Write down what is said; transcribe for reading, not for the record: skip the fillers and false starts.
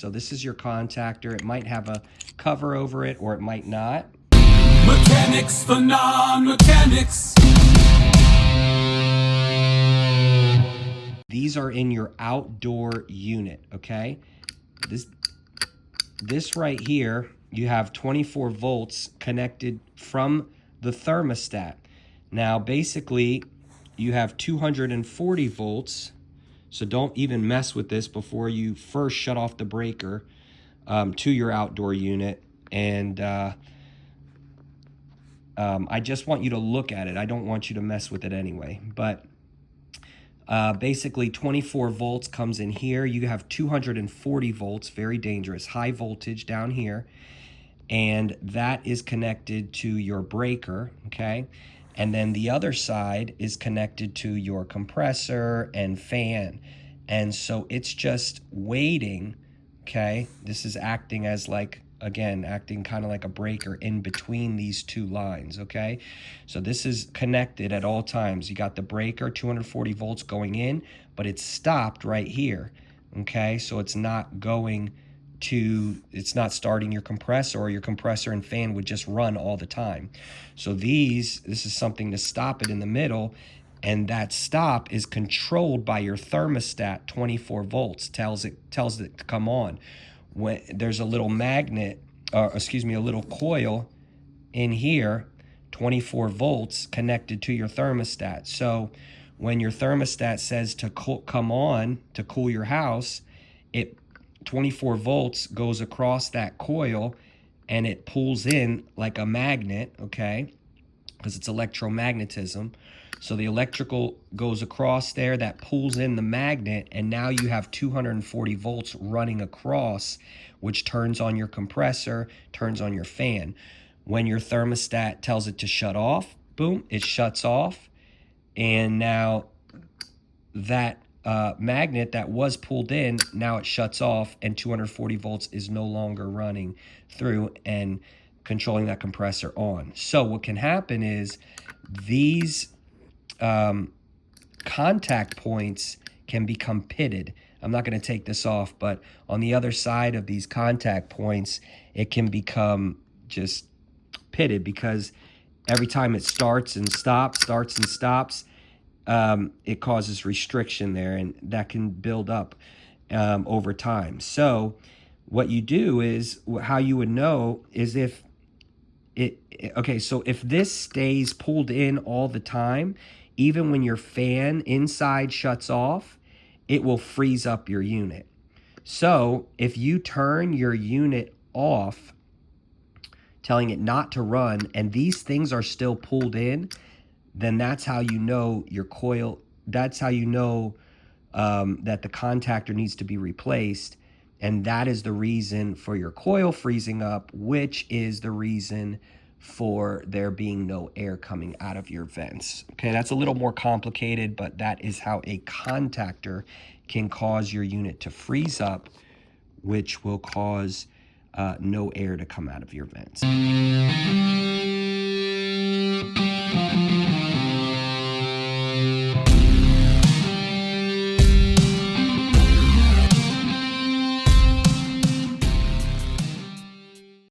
So this is your contactor. It might have a cover over it or it might not. Mechanics for non-mechanics. These are in your outdoor unit, okay? This right here, you have 24 volts connected from the thermostat. Now, basically, you have 240 volts. So don't even mess with this before you first shut off the breaker to your outdoor unit. And I just want you to look at it. I don't want you to mess with it anyway. But basically 24 volts comes in here. You have 240 volts, very dangerous, high voltage down here. And that is connected to your breaker, okay? And then the other side is connected to your compressor and fan. And so it's just waiting, okay? This is acting as like, again, acting kind of like a breaker in between these two lines, okay? So this is connected at all times. You got the breaker, 240 volts going in, but it's stopped right here, okay? So it's not going it's not starting your compressor, or your compressor and fan would just run all the time. So this is something to stop it in the middle, and that stop is controlled by your thermostat. 24 volts tells it to come on. When there's a little magnet, or excuse me, a little coil in here, 24 volts connected to your thermostat. So when your thermostat says to come on to cool your house, 24 volts goes across that coil and it pulls in like a magnet, okay? Because it's electromagnetism. So the electrical goes across there, that pulls in the magnet, and now you have 240 volts running across, which turns on your compressor, turns on your fan. When your thermostat tells it to shut off, boom, it shuts off. And now that magnet that was pulled in, now it shuts off, and 240 volts is no longer running through and controlling that compressor on. So what can happen is these contact points can become pitted. I'm not going to take this off, but on the other side of these contact points, it can become just pitted, because every time it starts and stops, it causes restriction there, and that can build up over time. So what you do is, how you would know is if so if this stays pulled in all the time, even when your fan inside shuts off, it will freeze up your unit. So if you turn your unit off, telling it not to run, and these things are still pulled in, then that's how you know your coil, that's how you know that the contactor needs to be replaced. And that is the reason for your coil freezing up, which is the reason for there being no air coming out of your vents. Okay, that's a little more complicated, but that is how a contactor can cause your unit to freeze up, which will cause no air to come out of your vents.